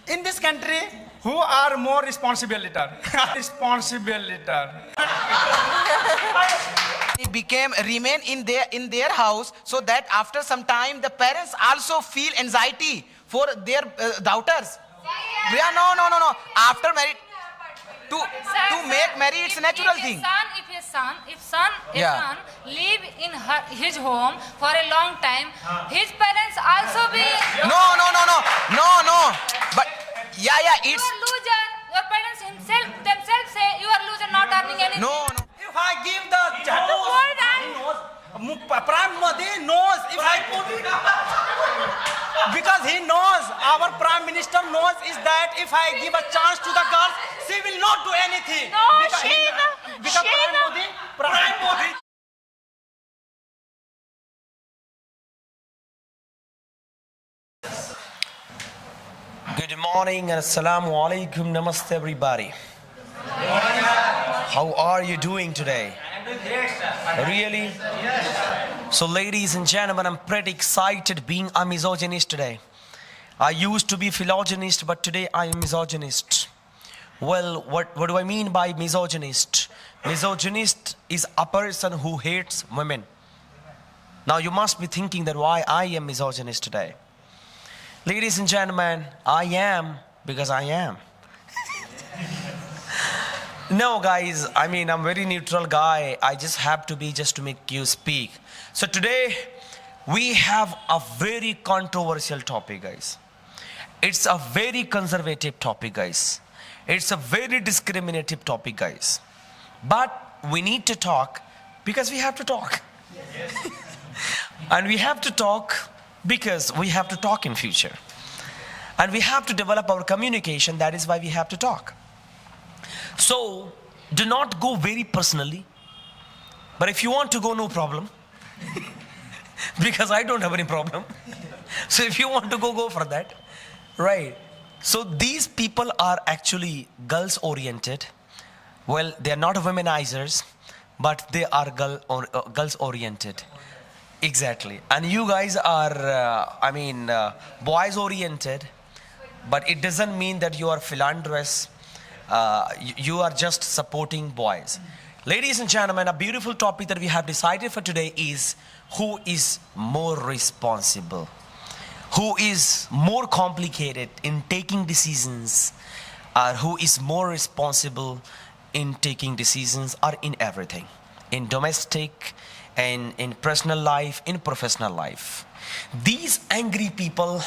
In this country, who are more responsible? Responsible. Remain in their house, so that after some time the parents also feel anxiety for their daughters. Yeah, no. After marriage, to make marriage, it's a natural thing. If son live in his home for a long time, his parents also be. No. But yeah, it's. You are loser. Your parents themselves say you are loser, not earning anything. No. If I give the Prime Modi knows if I because he knows, our Prime Minister knows is that if I give a chance to the girls, she will not do anything. No, because Prime Modi. Good morning and assalamu alaikum, namaste everybody. How are you doing today? Really? So ladies and gentlemen, I'm pretty excited being a misogynist today. I used to be philogynist, but today I am misogynist. Well, what do I mean by misogynist? Misogynist is a person who hates women. Now you must be thinking that why I am misogynist today. Ladies and gentlemen, I am because I am. No guys, I'm very neutral guy. I just have to be just to make you speak. So today we have a very controversial topic, guys. It's a very conservative topic, guys. It's a very discriminative topic, guys. But we need to talk because we have to talk. And we have to talk because we have to talk in future. And we have to develop our communication. That is why we have to talk. So, do not go very personally. But if you want to go, no problem. Because I don't have any problem. So if you want to go for that. Right. So these people are actually girls oriented. Well, they are not womenizers, but they are girls oriented. Exactly. And you guys are, boys oriented. But it doesn't mean that you are philanthropists. You are just supporting boys. Ladies and gentlemen, a beautiful topic that we have decided for today is who is more responsible? Who is more complicated in taking decisions? Or who is more responsible in taking decisions or in everything? In domestic, and in personal life, in professional life. These angry people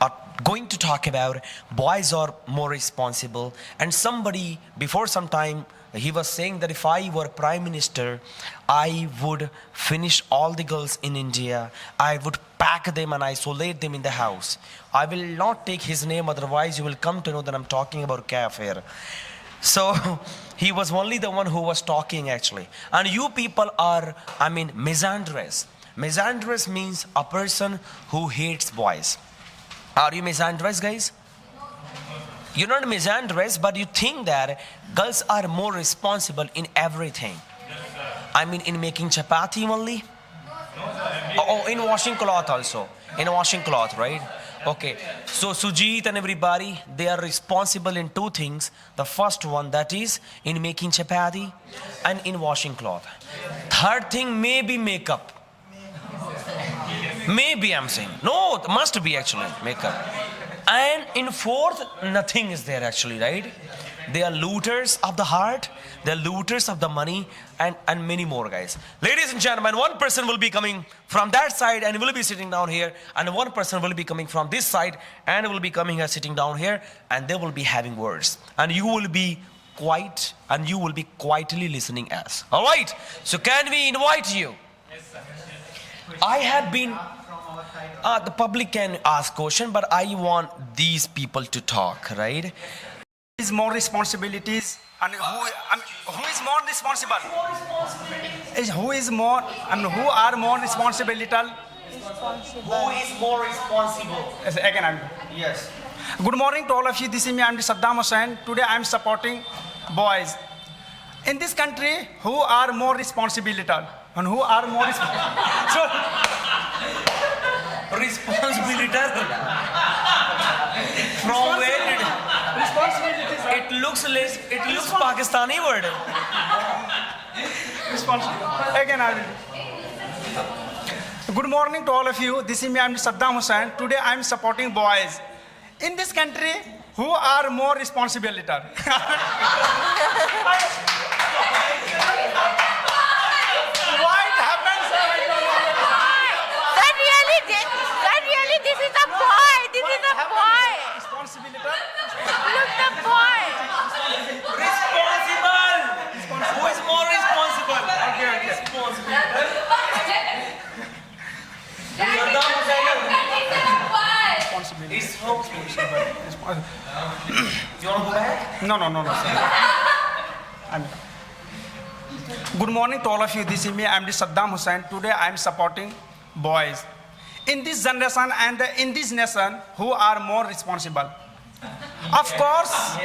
are going to talk about boys are more responsible. And somebody before some time, he was saying that if I were Prime Minister, I would finish all the girls in India. I would pack them and isolate them in the house. I will not take his name, otherwise you will come to know that I'm talking about kafir. So he was only the one who was talking actually. And you people are, misandrous. Misandrous means a person who hates boys. Are you misandrous, guys? You're not misandrous, but you think that girls are more responsible in everything. In making chapati only? Oh, in washing cloth also. In washing cloth, right? Okay. So Sujit and everybody, they are responsible in two things. The first one, that is in making chapati and in washing cloth. Third thing may be makeup. Maybe I'm saying. No, it must be actually makeup. And in fourth, nothing is there actually, right? They are looters of the heart, they are looters of the money, and many more, guys. Ladies and gentlemen, one person will be coming from that side and will be sitting down here, and one person will be coming from this side and will be coming here, sitting down here, and they will be having words. And you will be quiet, and you will be quietly listening as. All right? So can we invite you? I have been... the public can ask question, but I want these people to talk, right? Is more responsibilities and who is more responsible? Who are more responsible? Who is more responsible? Yes, again, Yes. Good morning to all of you. This is me. I'm Saddam Hussain. Today I'm supporting boys. In this country, who are more responsible and who are more Responsibility from where did It looks Pakistani word. Again, I will. Good morning to all of you. This is me, I'm Saddam Hussain. Today I'm supporting boys. In this country, who are more responsible? That happens. That really, this is a boy. This is a boy. Responsibility. Look, the boy. Responsible. Who is more responsible? He's so responsible. You want to go back? No, sir. Good morning to all of you. This is me, I'm Saddam Hussain. Today I'm supporting boys. In this generation and in this nation, who are more responsible? Of course,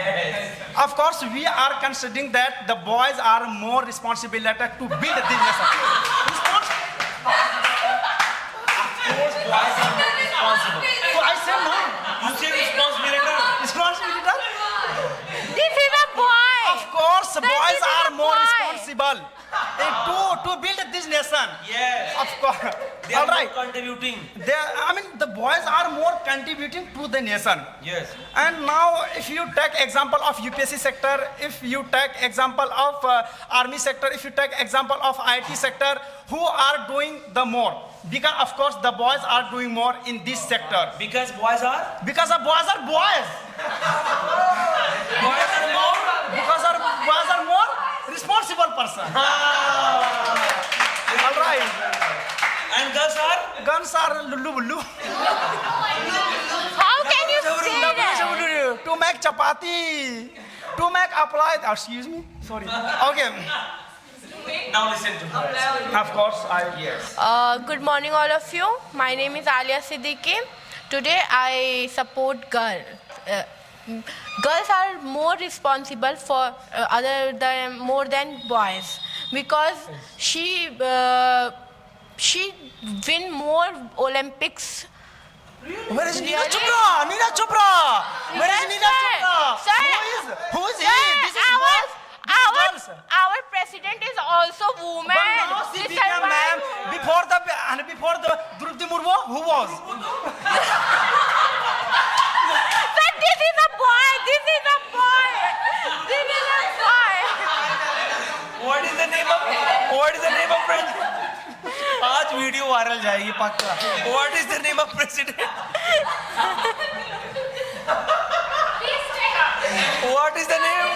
we are considering that the boys are more responsible to build this nation. Boys are responsible. So I say no. You say responsibility. Responsibility? This is a boy. Of course, Then boys this is are a more boy. responsible to build this nation. Yes. Of course. They All are right. not contributing. The boys are more contributing to the nation. Yes. And now, if you take example of UPSC sector, if you take example of army sector, if you take example of IT sector, who are doing the more? Because of course the boys are doing more in this sector. Because boys are? Because the boys are boys. Boys are more? Because our boys are more responsible person. All right. And girls are? Guns are lulu bulu. How can you say that? To make chapati, to make apply. Excuse me. Sorry. Okay. Now listen to her. Of course, yes. Good morning, all of you. My name is Alia Siddiqui. Today, I support girls. Girls are more responsible for more than boys because she win more Olympics. Where is Neeraj Really? Chopra? Neeraj Chopra. Where is Yes, Neeraj sir. Chopra? Sir. Who is he? Sir, This is boys. This is girls. our president is also woman. But now she This became is ma'am. why- Before the Draupadi Murmu, who was? Sir, this is a boy. This is a boy. This is a boy. What is the name of president? आज video viral जाएगी पक्का. What is the name of president? What is the name?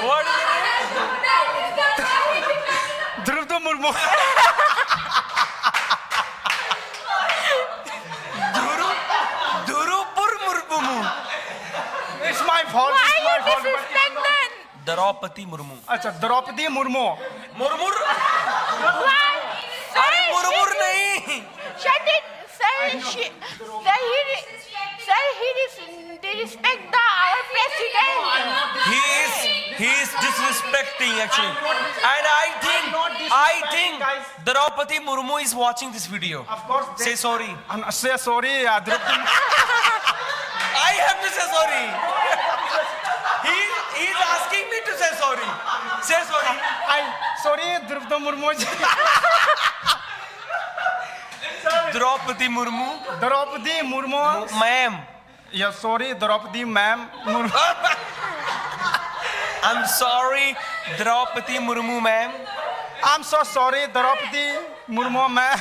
What is the name? Draupadi Murmu. Durupur Murmu. It's my fault. Why It's my you fault. disrespect them? Draupadi Murmu. अच्छा Draupadi Murmu. Murmur? Why? अरे मुरमुर नहीं. Shut it, sir. They respect our president. He is disrespecting actually. And I think Draupadi Murmu is watching this video. Of course. Say sorry. Say sorry, Draupadi. I have to say sorry. He is asking me to say sorry. Say sorry. Sorry, Draupadi Murmu ji. Draupadi Murmu. Draupadi Murmu. Ma'am. Yeah, sorry, Draupadi ma'am. Murmu. I'm sorry, Draupadi Murmu ma'am. I'm so sorry, Draupadi Murmu ma'am.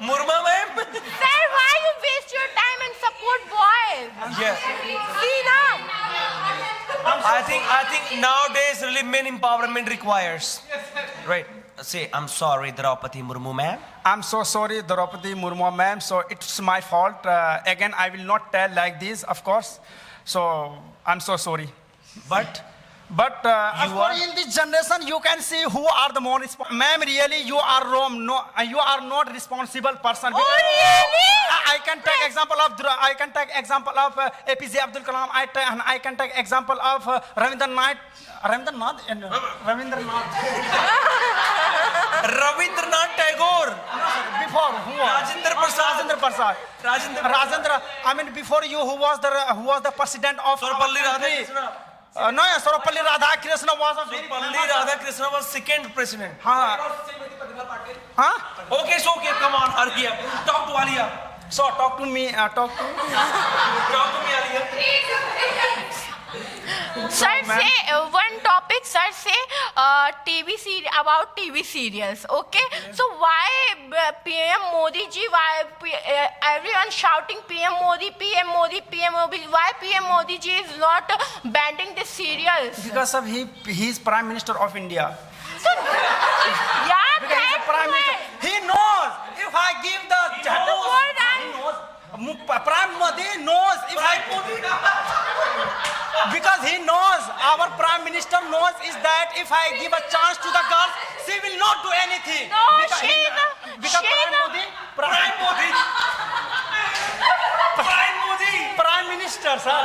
Murma ma'am? Sir, why you waste your time and support boys? Yes. See now. I think nowadays really men empowerment requires. Right. Say, I'm sorry, Draupadi Murmu ma'am. I'm so sorry, Draupadi Murmu ma'am. So it's my fault. Again, I will not tell like this, of course. So I'm so sorry. But Of course, in this generation, you can see who are the more responsible. Ma'am, really, you are wrong. No, you are not responsible person. Oh, really? I can take example of APJ Abdul Kalam. I can take example of Ravindranath. Rabindranath Tagore. before? Who was? Rajendra Prasad. Rajendra Prasad. Rajendra. I mean, before you, who was the president of? Sarvapalli our country? Radhakrishnan. No, Sarvapalli Radhakrishnan was a very Sarvapalli Radhakrishnan was second president. Huh? Okay, so okay, come on, hurry up. Talk to Alia. So talk to me. Talk to. Talk to me, Alia. Sir, say one topic. Sir, say about TV serials. Okay. So why PM Modi ji? Why everyone shouting PM Modi, PM Modi, PM Modi? Why PM Modi ji is not banning the serials? Because of he is Prime Minister of India. So, yeah, Because he is that's the Prime Minister. why. He knows if I give the More than he knows. Prime Modi knows if I because he knows, our Prime Minister knows is that if I give a chance to the girls, she will not do anything. No, because because Prime Modi, Prime Minister, sir.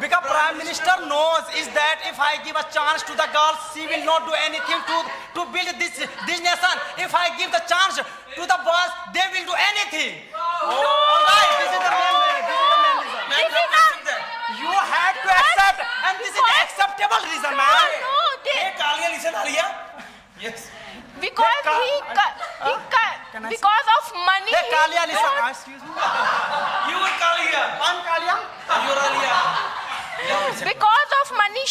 Because Prime Minister knows is that if I give a chance to the girls, she will not do anything to build this nation. If I give the chance to the boys, they will do anything. All right, this is the main reason. This is not. You have to accept, and this is the acceptable reason, man. No, Hey, Kalia, listen, Alia. Yes. because Can I because of money. Hey, Kalia, he listen. don't- Excuse me. You are Kalia. I'm Kalia. You are Alia. Because of money,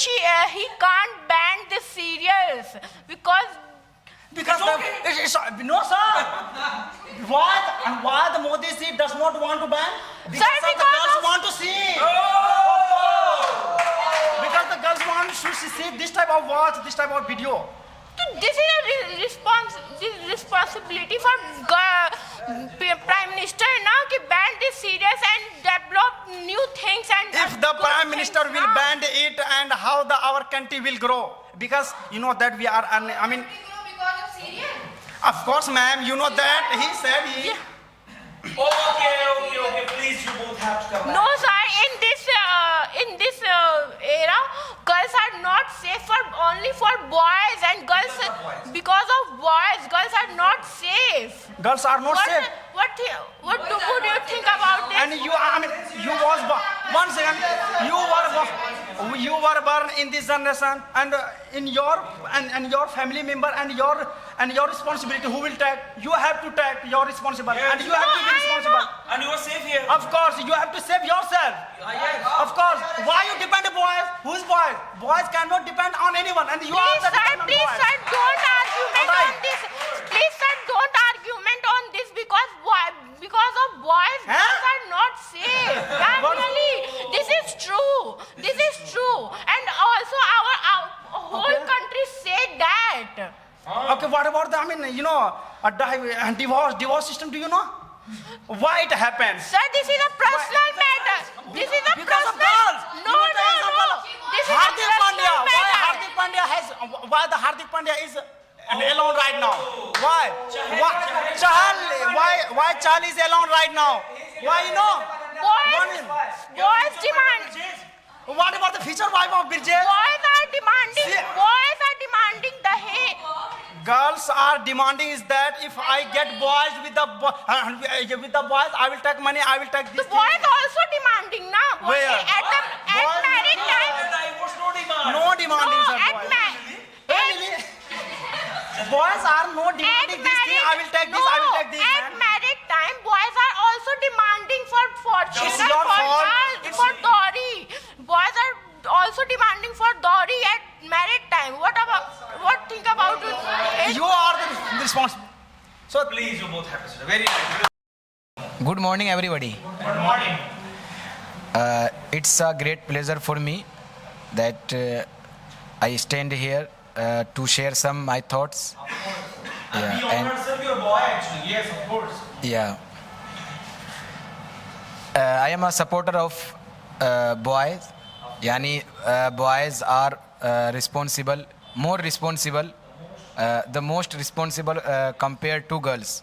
he can't ban the serials Because no, sir. Why the Modi ji does not want to ban? Because Sir, the because girls of- want to see. Because the girls want to see this type of watch, this type of video. this is a responsibility for Prime Minister now to ban this serials and develop new things and If the good Prime things Minister will now. ban it, and how our country will grow? Because you know that we are, I mean, Because of serial. of course, ma'am, you know that he said he. Yeah. Okay, please, you both have to come back. No, sir. In this era, girls are not safe only for boys, and girls because of boys, girls are not safe. Girls are not safe. What would you think about this? And you, I mean, you was born. One second, you were born in this generation, and in your and your family member and your responsibility. Who will take? You have to take your responsibility, and you have to be I responsible. And you are safe here. Of course, you have to save yourself. Of course, why you depend on boys? Who's boys? Boys cannot depend on anyone, and you Please, are the sir, depend on please, boys. sir, don't argument Alright. on this. Please, sir, don't argument on this because of boys, Huh? girls are not safe. Yeah, But- really, this is true. This is true, and also our whole country said that. Okay, what about the? I mean, you know, divorce system. Do you know why it happens? Sir, this is a personal matter. This is a Because of personal. girls. No, You want no, an example? no. This is a Hardik Pandya. personal Why matter. Hardik Pandya has? Why the Hardik Pandya is alone right now? Why? Why Chahal is alone right now? Why you know? Boys demand. What about the future wife of Birjesh? Boys are demanding. See- Boys are demanding the hate. Girls are demanding is that if I get boys with the boys, I will take money. I will take The this. boys also demanding now. Where? At Boys- marriage time. Divorce, no demand. No demanding, No, sir. at Boys. marriage. Boys are no At demanding this thing. I will take no, this. I will take this. At Man. marriage time, boys are also demanding for fortune It's and your for fault. girls, for dowry. Boys are also demanding for dowry at marriage time. What think about it? You are the responsible. So Please, you both have to sit. Very nice. Good morning, everybody. Good morning. It's a great pleasure for me that I stand here to share some my thoughts. Be honored, sir. You're a boy, actually. Yes, of course. Yeah. I am a supporter of boys. Yani boys are responsible, more responsible, the most responsible compared to girls.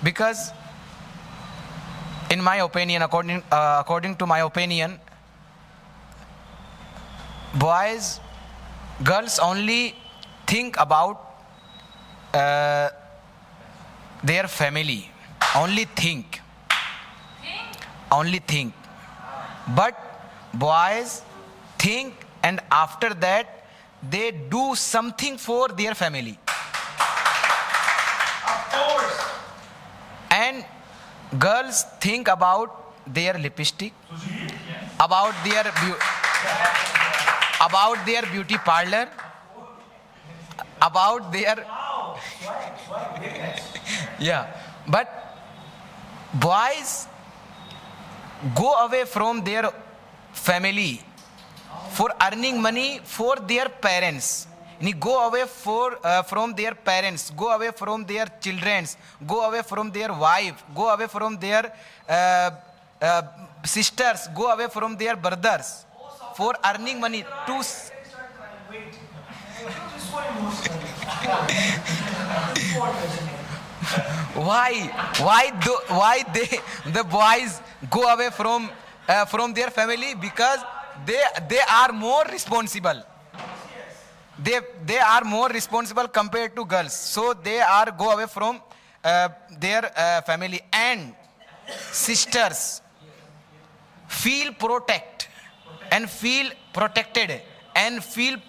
Because in my opinion, according to my opinion, girls only think about their family. Only think. Only think. But boys think, and after that they do something for their family. And girls think about their lipstick, about their beauty parlor, about their yeah. But boys go away from their family for earning money for their parents. Go away from their parents, go away from their children, go away from their wife, go away from their sisters, go away from their brothers for earning money to. Why the boys go away from their family? Because they are more responsible. They are more responsible compared to girls, so they are go away from their family. And sisters feel protected and feel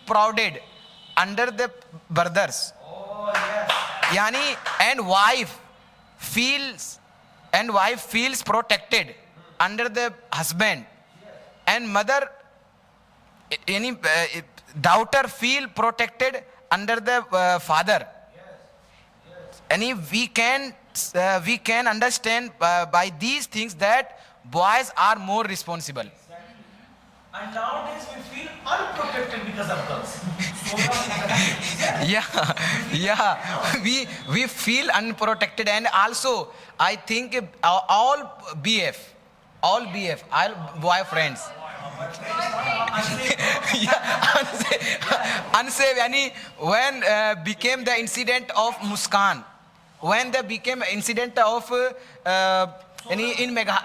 prouded under the brothers. Yani, and wife feels protected under the husband, and mother, any daughter feel protected under the father. And we can understand by these things that boys are more responsible. And nowadays we feel unprotected because of girls. Yeah. We feel unprotected, and also I think all boy friends. Unsafe. Yani, when became the incident of Muskan, when there became incident of in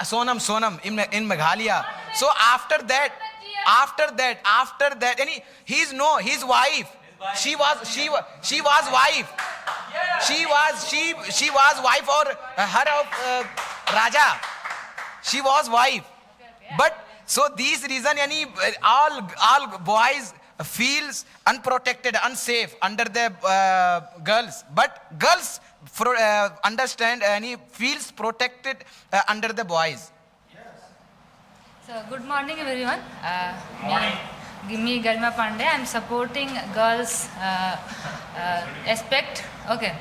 Sonam in Meghalaya. So after that, his wife, she was wife. She was wife or her of Raja. She was wife. But so these reason, yani, all boys feels unprotected, unsafe under the girls. But girls understand and feels protected under the boys. So, good morning, everyone. Me, Garima Pandey. I'm supporting girls' aspect. Okay.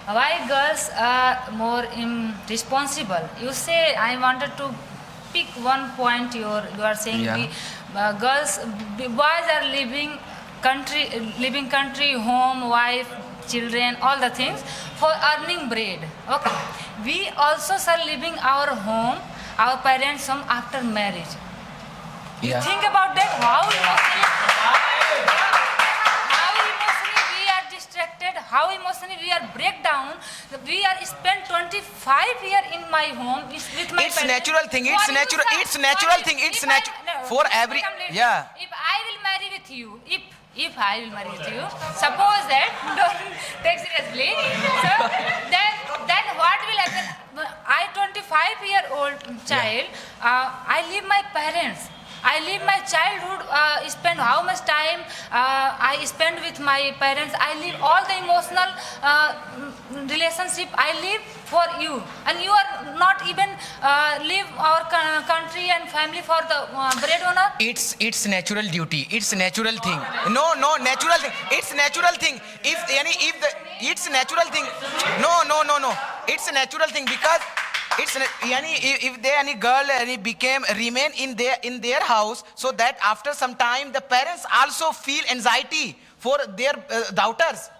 Why girls are more responsible? You say I wanted to pick one point. You are saying Yeah. Boys are living country, home, wife, children, all the things for earning bread. Okay. We also are living our home, our parents' home after marriage. Yeah. Think about that. How emotionally we are distracted. How emotionally we are breakdown. We are spent 25 years in my home with my It's parents. natural thing. It's For you, natural. sir, It's natural thing. It's if natural for every. Come later. Yeah. If I will marry with you, if I will marry with you, suppose that, don't take seriously. So then what will happen? I 25-year-old child. I leave my parents. I leave my childhood, spend how much time I spend with my parents. I leave all the emotional relationship. I live for you. And you are not even leave our country and family for the breadwinner. It's natural duty. It's natural thing. No, natural thing. It's natural thing. It's natural thing. No. It's a natural thing because if any girl remain in their house, so that after some time the parents also feel anxiety for their daughters.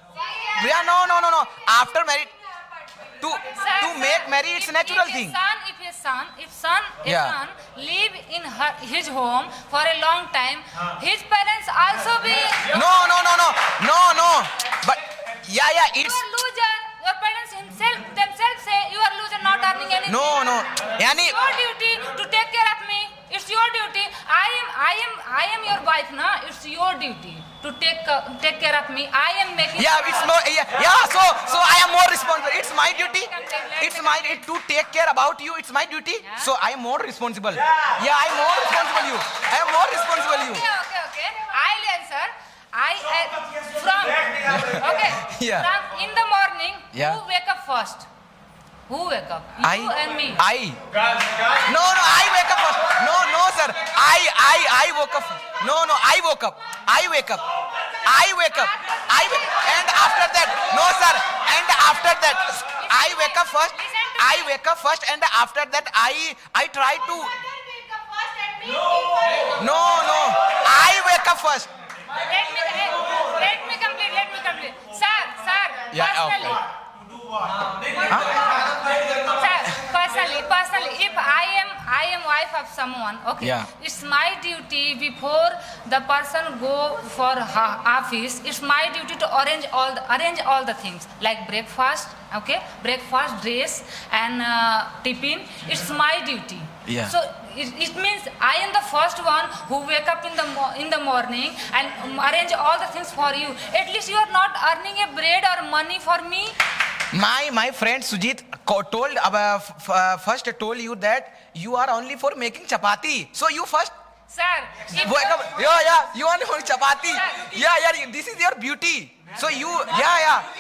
Yeah, no. After marriage, to make marriage, it's a natural thing. If son live in his home for a long time, his parents also be. No. But yeah, You it's. are loser. Your parents themselves say you are loser, not earning anything. No. It's your duty to take care of me. It's your duty. I I am your wife, na. It's your duty to take care of me. I am making. Yeah, it's more. So I am more responsible. It's my duty. It's my to take care about you. It's my duty. So I am more responsible. Yeah, I am more responsible. You. I am more responsible. You. Okay. I'll answer. From okay. Yeah. From in the morning, Yeah. who wake up first? Who wake up? You and me. No, I wake up first. No, sir. I woke up. No, I woke up. I wake up. And after that, no, sir. And after that, I wake up first. I wake up first, and after that, I try to. No. I wake up first. Let me complete. Sir. Yeah, Personally. Sir, personally, if I am wife of someone, okay, Yeah. it's my duty before the person go for office. It's my duty to arrange all the things like breakfast, okay, dress, and tiffin. It's my duty. Yeah. So it means I am the first one who wake up in the morning and arrange all the things for you. At least you are not earning a bread or money for me. My friend Sujit first told you that you are only for making chapati. So you first Sir, if wake up. Yeah. You want chapati. Sir. Yeah. This is your beauty. So you,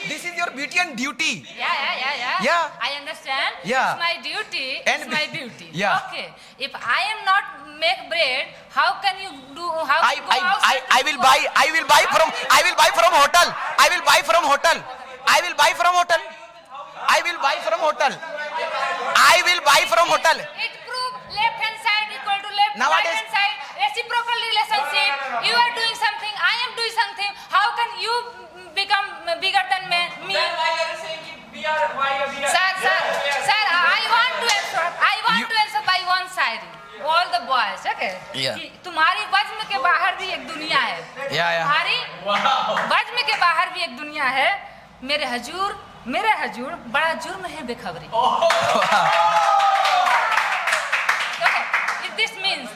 this is your beauty and duty. Yeah. Yeah. I understand. Yeah. It's my duty. And It's my beauty. Yeah. Okay. If I am not make bread, how can you do? How I can you go outside I will buy from hotel. I will buy from hotel. It prove left hand side equal to left Nowadays- right hand side. Reciprocal relationship. You are doing something. I am doing something. How can you become bigger than me? Sir, I want to answer by one side. All the boys, okay? Yeah. कि तुम्हारी वज्म के बाहर भी एक दुनिया है। Yeah. तुम्हारी वज्म के बाहर भी एक दुनिया है। मेरे हजूर बड़ा जुर्म है बेखबरी। Okay, if this means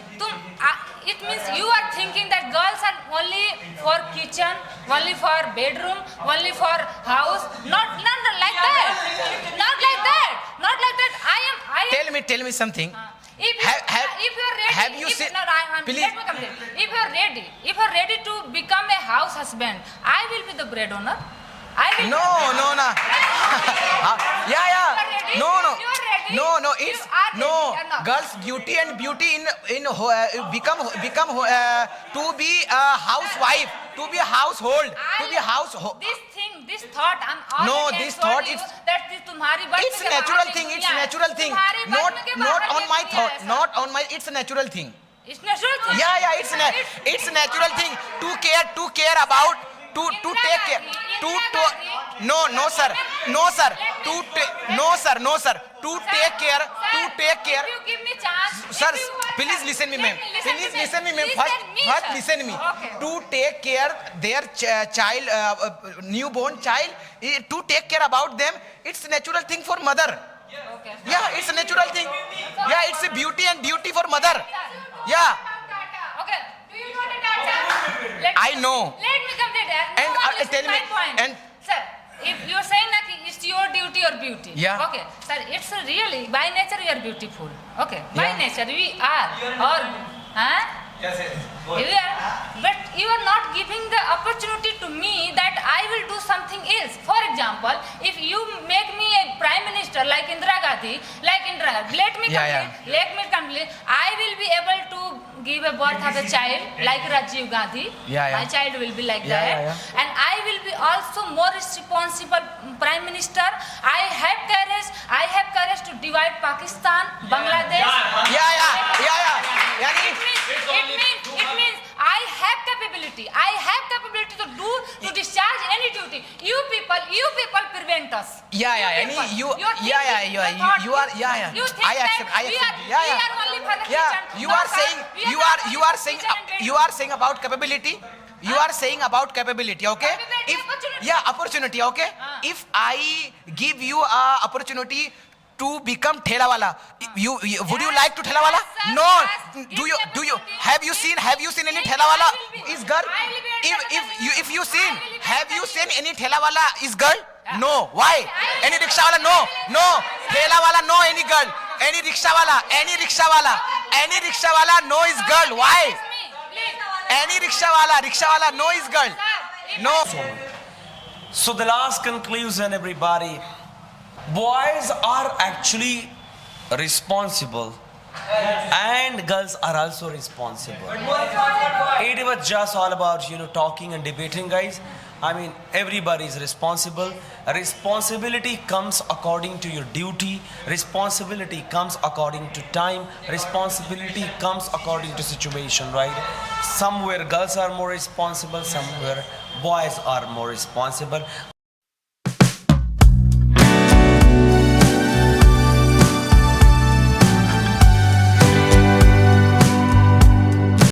it means you are thinking that girls are only for kitchen, only for bedroom, only for house. Not like that. Tell me something. If you are ready, have you seen- please. let me complete. If you are ready to become a house husband, I will be the bread owner. I will. No. Yeah. ready? No. You are ready? No. You It's are ready no. or not? Girls' duty and beauty in become to be a housewife, to be a household, to be a household. This thought, I'm already No, this told thought you is- that तुम्हारी वज्म It's के बाहर natural एक thing. It's दुनिया है। natural thing. तुम्हारी वज्म Not के बाहर on एक my दुनिया thought. है, sir. Not on my. It's a natural thing. It's natural thing. Yeah. It's a natural thing to care about to take care to no sir to take care If you give me chance, sir. if you want- Please listen me, ma'am. Please listen me, ma'am. Listen me, First sir. listen me. Okay. To take care their child, newborn child, to take care about them. It's a natural thing for mother. Okay. Yeah, it's a natural thing. Yeah, it's a beauty and duty for mother. Yeah. Okay. Do you know the data? I know. Let me complete that. And, listen tell to my me- point. and- Sir, if you're saying that it's your duty or beauty. Yeah. Okay. Sir, it's really by nature we are beautiful. Okay. By Yeah. nature we are. Or, huh? You are, but you are not giving the opportunity to me that I will do something else. For example, if you make me a prime minister like Indira Gandhi, let me complete. I will be able to give a birth of a child like Rajiv Gandhi. Yeah. My child will be like Yeah, that, yeah. and I will be also more responsible prime minister. I have courage to divide Pakistan, Bangladesh. Yeah. It means I have capability. To discharge any duty. You people prevent us. Yeah. You people. You You're thinking, yeah. the thought, You are yeah. You think I accept. that we are only for the Yeah. kitchen. You No, are sir. saying We are not only you for are saying kitchen and bedroom. you are saying about capability. You are saying about capability, okay? Capability, opportunity. Yeah, opportunity, okay? If I give you a opportunity to become thela wala. Would you like to thela wala? Yes, sir. No. Yes. Do you Give me have you seen any thela wala is girl? I will be If you seen, I will be have you attending seen any thela wala is girl? Yeah. No. Why? I- Any rickshaw wala? No. Thela wala no any girl. Any rickshaw wala no is girl. Why? Any rickshaw wala no is girl. No. So the last conclusion, everybody, boys are actually responsible and girls are also responsible. It was just all about talking and debating, guys. I mean, everybody is responsible. Responsibility comes according to your duty. Responsibility comes according to time. Responsibility comes according to situation, right? Somewhere girls are more responsible, somewhere boys are more responsible.